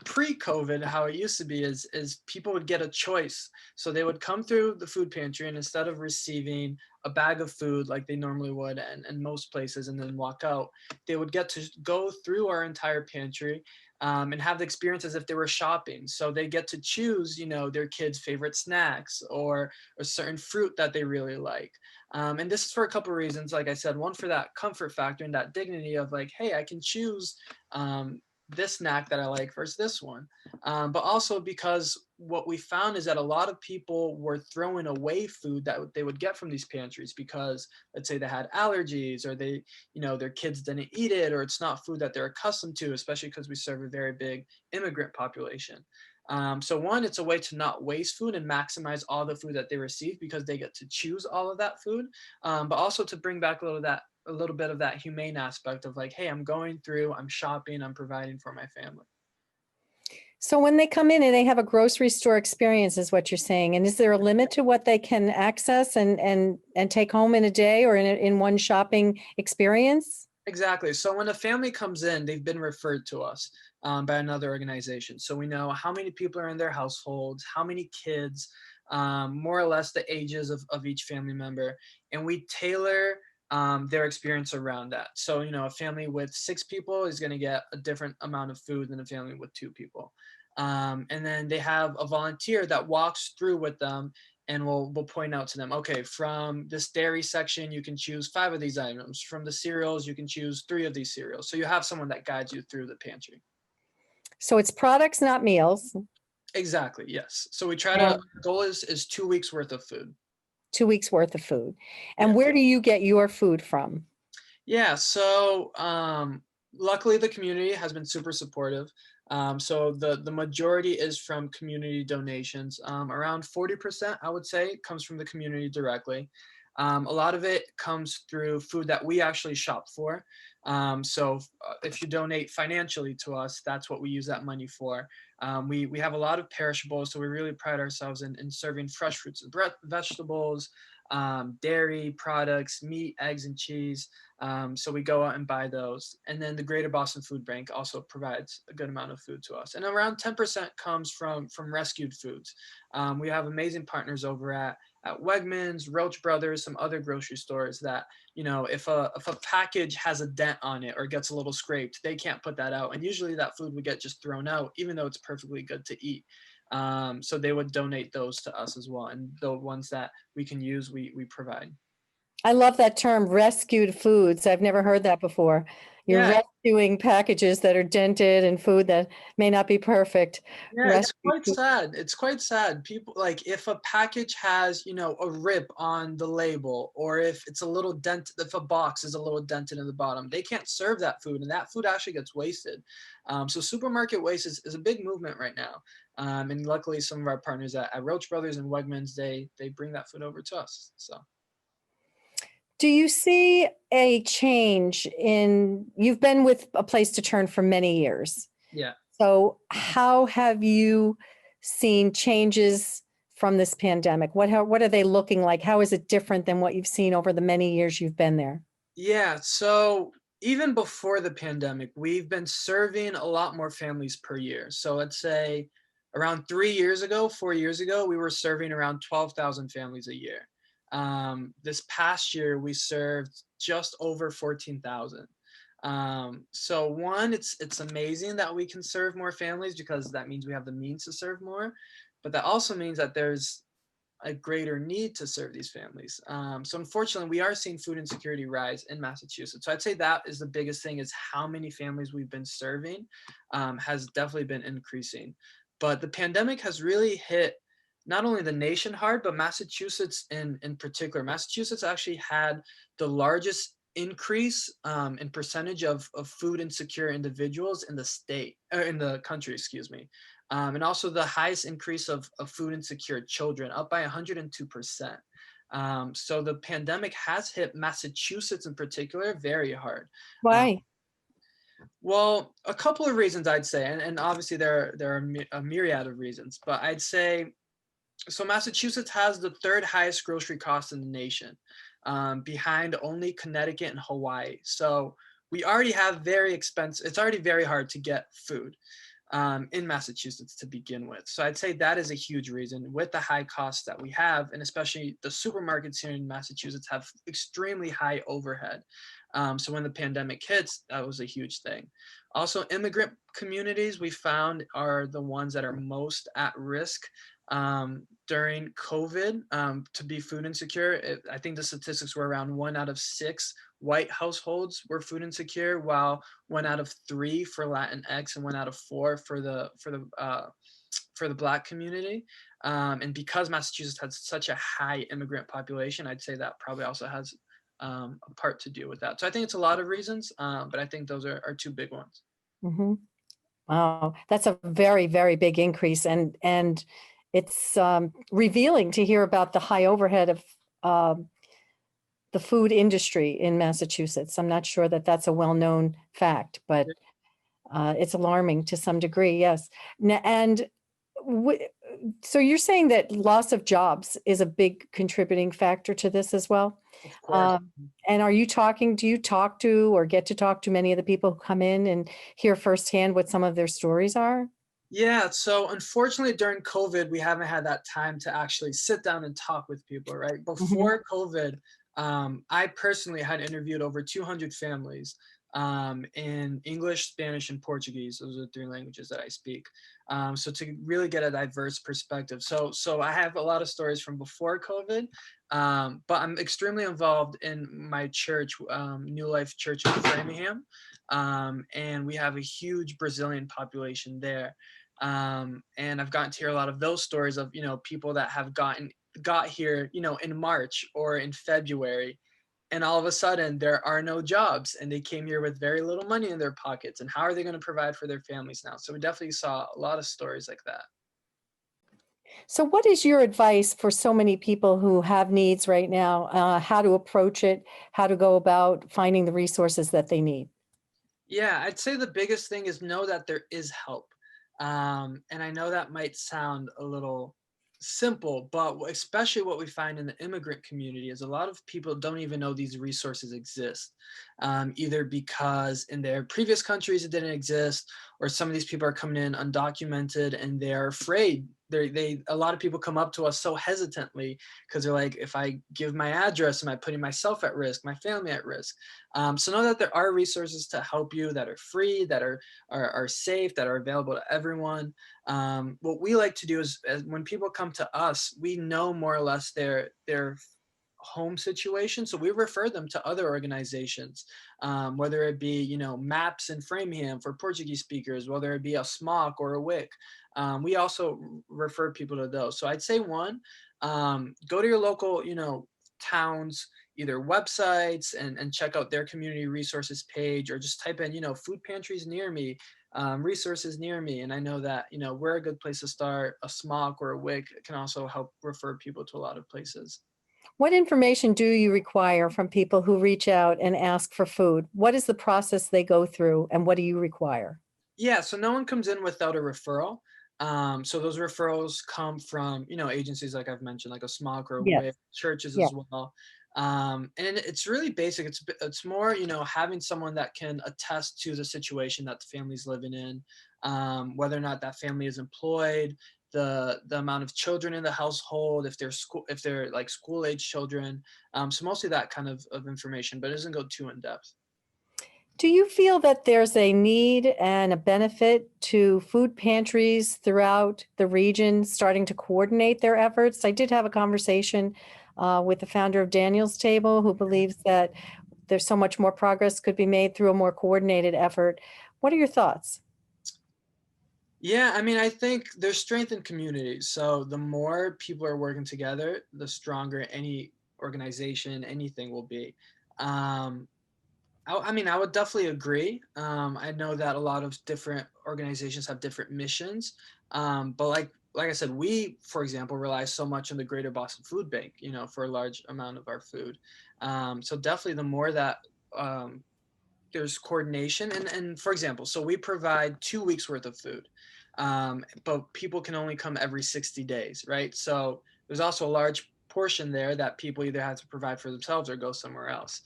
pre-COVID, how it used to be is people would get a choice. So they would come through the food pantry, and instead of receiving a bag of food like they normally would and most places and then walk out, they would get to go through our entire pantry and have the experience as if they were shopping. So they get to choose, their kids' favorite snacks or a certain fruit that they really like. And this is for a couple of reasons. Like I said, one, for that comfort factor and that dignity of like, hey, I can choose this snack that I like versus this one. But also because what we found is that a lot of people were throwing away food that they would get from these pantries because, let's say, they had allergies or they, their kids didn't eat it, or it's not food that they're accustomed to, especially because we serve a very big immigrant population. So one, it's a way to not waste food and maximize all the food that they receive because they get to choose all of that food, but also to bring back a little bit of that humane aspect of like, hey, I'm going through, I'm shopping, I'm providing for my family. So when they come in and they have a grocery store experience is what you're saying. And is there a limit to what they can access and take home in a day or in one shopping experience? Exactly. So when a family comes in, they've been referred to us by another organization. So we know how many people are in their households, how many kids, more or less the ages of each family member. And we tailor their experience around that. So, a family with 6 people is going to get a different amount of food than a family with 2 people. And then they have a volunteer that walks through with them and we'll point out to them, okay, from this dairy section, you can choose 5 of these items. From the cereals, you can choose 3 of these cereals. So you have someone that guides you through the pantry. So it's products, not meals. Exactly, yes. So we try to, goal is 2 weeks worth of food. 2 weeks worth of food. And Yes. where do you get your food from? Yeah, so luckily the community has been super supportive. So the majority is from community donations. Around 40%, I would say, comes from the community directly. A lot of it comes through food that we actually shop for. So if you donate financially to us, that's what we use that money for. We have a lot of perishables, so we really pride ourselves in serving fresh fruits and vegetables, dairy products, meat, eggs, and cheese. So we go out and buy those. And then the Greater Boston Food Bank also provides a good amount of food to us. And around 10% comes from rescued foods. We have amazing partners over at Wegmans, Roach Brothers, some other grocery stores that, if a package has a dent on it or gets a little scraped, they can't put that out. And usually that food would get just thrown out, even though it's perfectly good to eat. So they would donate those to us as well. And the ones that we can use, we provide. I love that term, rescued foods. I've never heard that before. You're rescuing packages that are dented and food that may not be perfect. Yeah, it's quite sad. It's quite sad. People, like, if a package has, a rip on the label, or if it's a little dent, if a box is a little dented in the bottom, they can't serve that food, and that food actually gets wasted. So supermarket waste is a big movement right now. And luckily some of our partners at Roach Brothers and Wegmans, they bring that food over to us. So. Do you see a change you've been with A Place to Turn for many years. Yeah. So how have you seen changes from this pandemic? What are they looking like? How is it different than what you've seen over the many years you've been there? Yeah, so even before the pandemic, we've been serving a lot more families per year. So let's say around 3 years ago, 4 years ago, we were serving around 12,000 families a year. This past year, we served just over 14,000. So one, it's amazing that we can serve more families because that means we have the means to serve more, but that also means that there's a greater need to serve these families. So unfortunately, we are seeing food insecurity rise in Massachusetts. So I'd say that is the biggest thing, is how many families we've been serving has definitely been increasing. But the pandemic has really hit not only the nation hard, but Massachusetts in particular. Massachusetts actually had the largest increase in percentage of food insecure individuals in the state, or in the country, excuse me. And also the highest increase of food insecure children, up by 102%. So the pandemic has hit Massachusetts in particular very hard. Why? Well, a couple of reasons I'd say, and obviously there are a myriad of reasons, but I'd say, so Massachusetts has the third highest grocery costs in the nation, behind only Connecticut and Hawaii. So we already have very expensive, it's already very hard to get food in Massachusetts to begin with. So I'd say that is a huge reason, with the high costs that we have, and especially the supermarkets here in Massachusetts have extremely high overhead. So when the pandemic hits, that was a huge thing. Also, immigrant communities we found are the ones that are most at risk during COVID to be food insecure. I think the statistics were around 1 out of 6 white households were food insecure, while 1 out of 3 for Latinx and 1 out of 4 for the Black community. And because Massachusetts has such a high immigrant population, I'd say that probably also has a part to do with that. So I think it's a lot of reasons, but I think those are 2 big ones. Mhm. Wow, that's a very, very big increase, and it's revealing to hear about the high overhead of the food industry in Massachusetts. I'm not sure that that's a well-known fact, but it's alarming to some degree. Yes, and so you're saying that loss of jobs is a big contributing factor to this as well? Of course. And do you talk to or get to talk to many of the people who come in and hear firsthand what some of their stories are? Yeah, so unfortunately during COVID, we haven't had that time to actually sit down and talk with people, right? Mhm. Before COVID, I personally had interviewed over 200 families in English, Spanish, and Portuguese. Those are the 3 languages that I speak. So to really get a diverse perspective. So I have a lot of stories from before COVID, but I'm extremely involved in my church, New Life Church in Framingham, and we have a huge Brazilian population there. And I've gotten to hear a lot of those stories of, people that have got here, in March or in February, and all of a sudden there are no jobs and they came here with very little money in their pockets, and how are they going to provide for their families now? So we definitely saw a lot of stories like that. So what is your advice for so many people who have needs right now? How to approach it, how to go about finding the resources that they need? Yeah, I'd say the biggest thing is know that there is help. And I know that might sound a little simple, but especially what we find in the immigrant community is a lot of people don't even know these resources exist, either because in their previous countries it didn't exist, or some of these people are coming in undocumented and they're afraid. A lot of people come up to us so hesitantly because they're like, if I give my address, am I putting myself at risk, my family at risk? So know that there are resources to help you that are free, that are safe, that are available to everyone. What we like to do is when people come to us, we know more or less their home situation, so we refer them to other organizations, whether it be MAPS in Framingham for Portuguese speakers, whether it be a SMOC or a WIC. We also refer people to those. So I'd say one, go to your local towns, either websites, and check out their community resources page, or just type in food pantries near me, resources near me. And I know that we're a good place to start. A SMOC or a WIC can also help refer people to a lot of places. What information do you require from people who reach out and ask for food? What is the process they go through, and what do you require? Yeah, so no one comes in without a referral. So those referrals come from, agencies like I've mentioned, like a small group, Yes. with churches Yeah. as well. And it's really basic. It's more, having someone that can attest to the situation that the family's living in, whether or not that family is employed, the amount of children in the household, if they're like school age children. So mostly that kind of information, but it doesn't go too in depth. Do you feel that there's a need and a benefit to food pantries throughout the region starting to coordinate their efforts? I did have a conversation with the founder of Daniel's Table, who believes that there's so much more progress could be made through a more coordinated effort. What are your thoughts? Yeah, I mean, I think there's strength in communities. So the more people are working together, the stronger any organization, anything will be. Um, I mean, I would definitely agree. I know that a lot of different organizations have different missions, but like I said, we, for example, rely so much on the Greater Boston Food Bank, for a large amount of our food. So definitely, the more that um, there's coordination, and for example, so we provide 2 weeks worth of food, but people can only come every 60 days, right? So there's also a large portion there that people either have to provide for themselves or go somewhere else.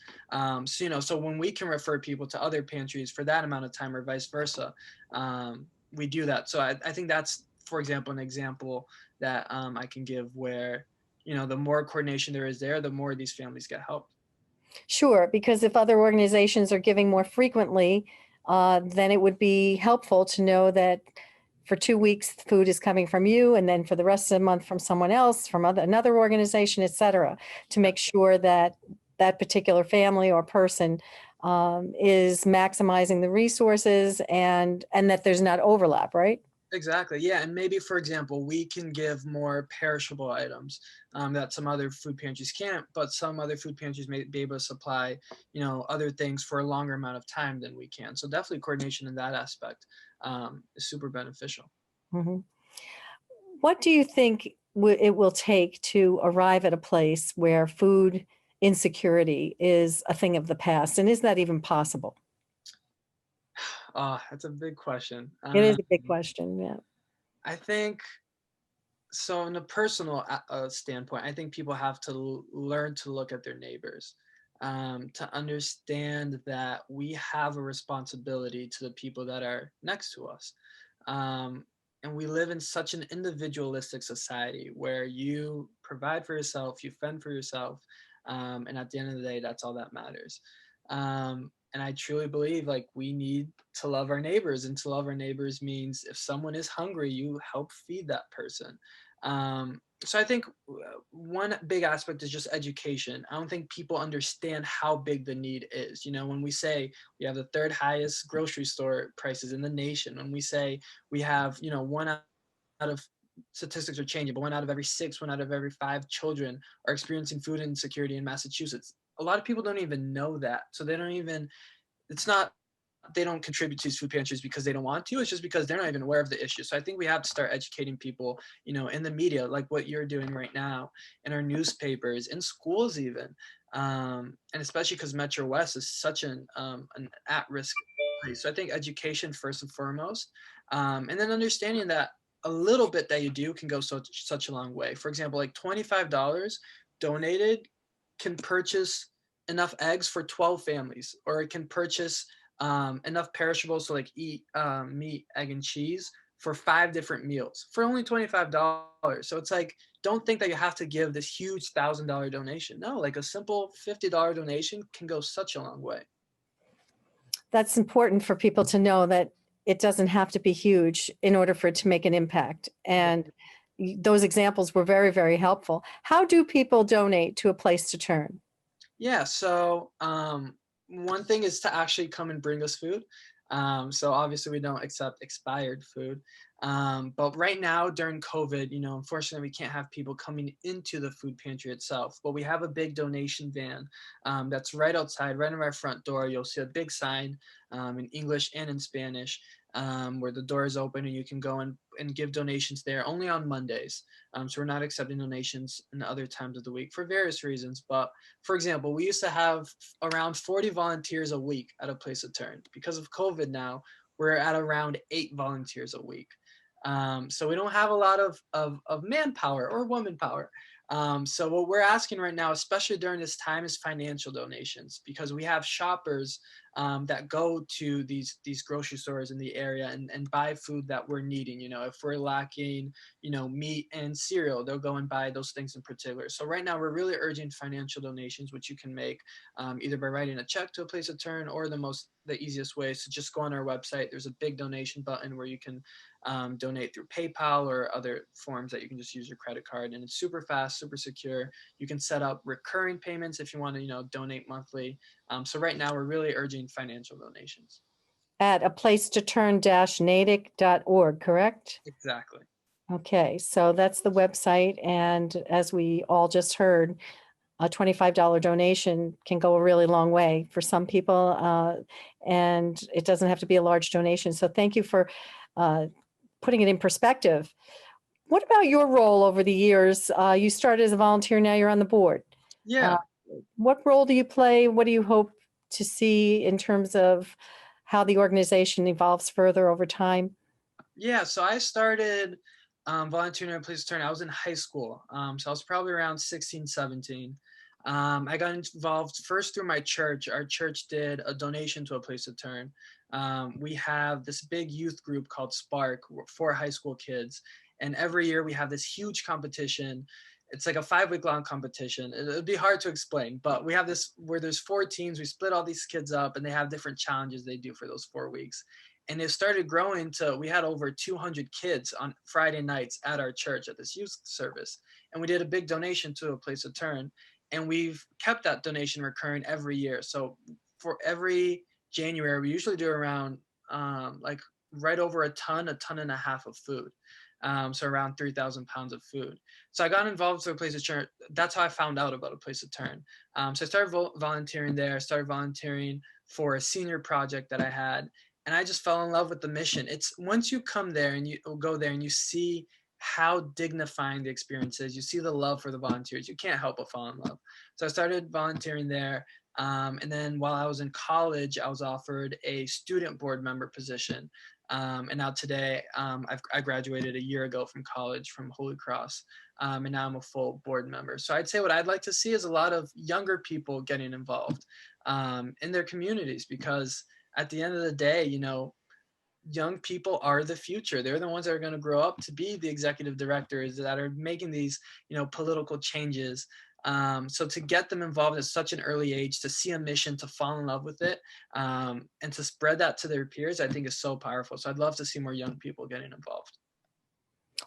So when we can refer people to other pantries for that amount of time or vice versa, we do that. So I think that's, for example, an example that I can give where, the more coordination there is there, the more these families get help. Sure, because if other organizations are giving more frequently, then it would be helpful to know that for 2 weeks, food is coming from you, and then for the rest of the month from someone else, from another organization, et cetera, to make sure that that particular family or person is maximizing the resources and that there's not overlap, right? Exactly. Yeah. And maybe, for example, we can give more perishable items that some other food pantries can't, but some other food pantries may be able to supply, other things for a longer amount of time than we can. So definitely coordination in that aspect is super beneficial. Mhm. What do you think it will take to arrive at a place where food insecurity is a thing of the past? And is that even possible? That's a big question. It is a big question. Yeah. I think so. In a personal standpoint, I think people have to learn to look at their neighbors, to understand that we have a responsibility to the people that are next to us. Um, and we live in such an individualistic society where you provide for yourself, you fend for yourself, and at the end of the day, that's all that matters. And I truly believe like we need to love our neighbors, and to love our neighbors means if someone is hungry, you help feed that person. So I think one big aspect is just education. I don't think people understand how big the need is. When we say we have the third highest grocery store prices in the nation, when we say we have, one out of statistics are changing, but 1 out of every 6, 1 out of every 5 children are experiencing food insecurity in Massachusetts. A lot of people don't even know that. So they don't even, it's not, they don't contribute to these food pantries because they don't want to. It's just because they're not even aware of the issue. So I think we have to start educating people, in the media, like what you're doing right now, in our newspapers, in schools even, and especially because Metro West is such an at-risk place. So I think education first and foremost, and then understanding that a little bit that you do can go such a long way. For example, like $25 donated can purchase enough eggs for 12 families, or it can purchase enough perishables to like eat meat, egg, and cheese for 5 different meals for only $25. So it's like, don't think that you have to give this huge $1,000 donation. No, like a simple $50 donation can go such a long way. That's important for people to know that it doesn't have to be huge in order for it to make an impact. And those examples were very, very helpful. How do people donate to a place to turn? Yeah, so one thing is to actually come and bring us food. So obviously we don't accept expired food. But right now during COVID, unfortunately we can't have people coming into the food pantry itself. But we have a big donation van that's right outside, right in our front door. You'll see a big sign in English and in Spanish, where the door is open and you can go and give donations there only on Mondays. So we're not accepting donations in other times of the week for various reasons. But for example, we used to have around 40 volunteers a week at a place of turn. Because of COVID now, we're at around 8 volunteers a week. So we don't have a lot of manpower or woman power. So what we're asking right now, especially during this time, is financial donations, because we have shoppers that go to these grocery stores in the area and buy food that we're needing. You know, if we're lacking, you know, meat and cereal, they'll go and buy those things in particular. So right now we're really urging financial donations, which you can make either by writing a check to a place of turn, or the easiest way is to just go on our website. There's a big donation button where you can donate through PayPal or other forms that you can just use your credit card, and it's super fast, super secure. You can set up recurring payments if you want to, you know, donate monthly. So right now we're really urging financial donations. At a place to turn-natick.org, correct? Exactly. Okay, so that's the website. And as we all just heard, a $25 donation can go a really long way for some people, and it doesn't have to be a large donation. So thank you for putting it in perspective. What about your role over the years? You started as a volunteer, now you're on the board. Yeah. What role do you play? What do you hope to see in terms of how the organization evolves further over time? Yeah, so I started volunteering at a place to turn. I was in high school, so I was probably around 16, 17. I got involved first through my church. Our church did a donation to a place to turn. We have this big youth group called Spark for high school kids. And every year we have this huge competition. It's like a 5-week long competition. It'd be hard to explain, but we have this where there's 4 teams. We split all these kids up and they have different challenges they do for those 4 weeks. And it started growing to, we had over 200 kids on Friday nights at our church at this youth service. And we did a big donation to a place to turn. And we've kept that donation recurring every year. So for every January, we usually do around like right over a ton and a half of food. So around 3,000 pounds of food. So I got involved with a place to turn. That's how I found out about a place to turn. So I started volunteering there. I started volunteering for a senior project that I had. And I just fell in love with the mission. It's once you come there and you go there and you see how dignifying the experience is, you see the love for the volunteers, you can't help but fall in love. So I started volunteering there. And then while I was in college, I was offered a student board member position. And now today, I graduated a year ago from college from Holy Cross. And now I'm a full board member. So I'd say what I'd like to see is a lot of younger people getting involved in their communities, because at the end of the day, you know, young people are the future. They're the ones that are going to grow up to be the executive directors that are making these, you know, political changes. So to get them involved at such an early age, to see a mission, to fall in love with it, and to spread that to their peers, I think is so powerful. So I'd love to see more young people getting involved.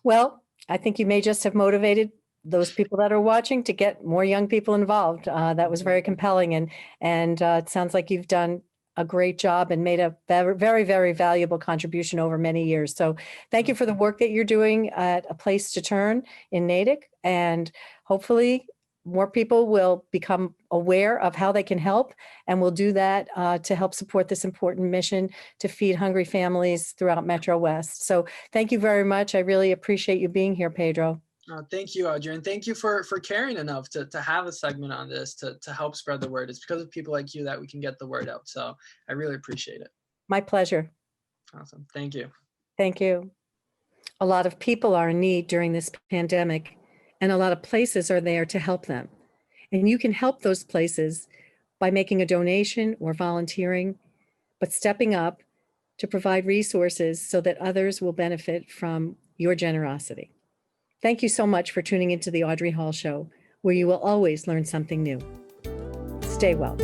Well, I think you may just have motivated those people that are watching to get more young people involved. That was very compelling, and it sounds like you've done a great job and made a very, very valuable contribution over many years. So thank you for the work that you're doing at A Place to Turn in Natick, and hopefully more people will become aware of how they can help, and we'll do that to help support this important mission to feed hungry families throughout Metro West. So thank you very much. I really appreciate you being here, Pedro. Thank you, Audrey, and thank you for caring enough to have a segment on this to help spread the word. It's because of people like you that we can get the word out. So I really appreciate it. My pleasure. Awesome. Thank you. Thank you. A lot of people are in need during this pandemic, and a lot of places are there to help them. And you can help those places by making a donation or volunteering, but stepping up to provide resources so that others will benefit from your generosity. Thank you so much for tuning into the Audrey Hall Show, where you will always learn something new. Stay well.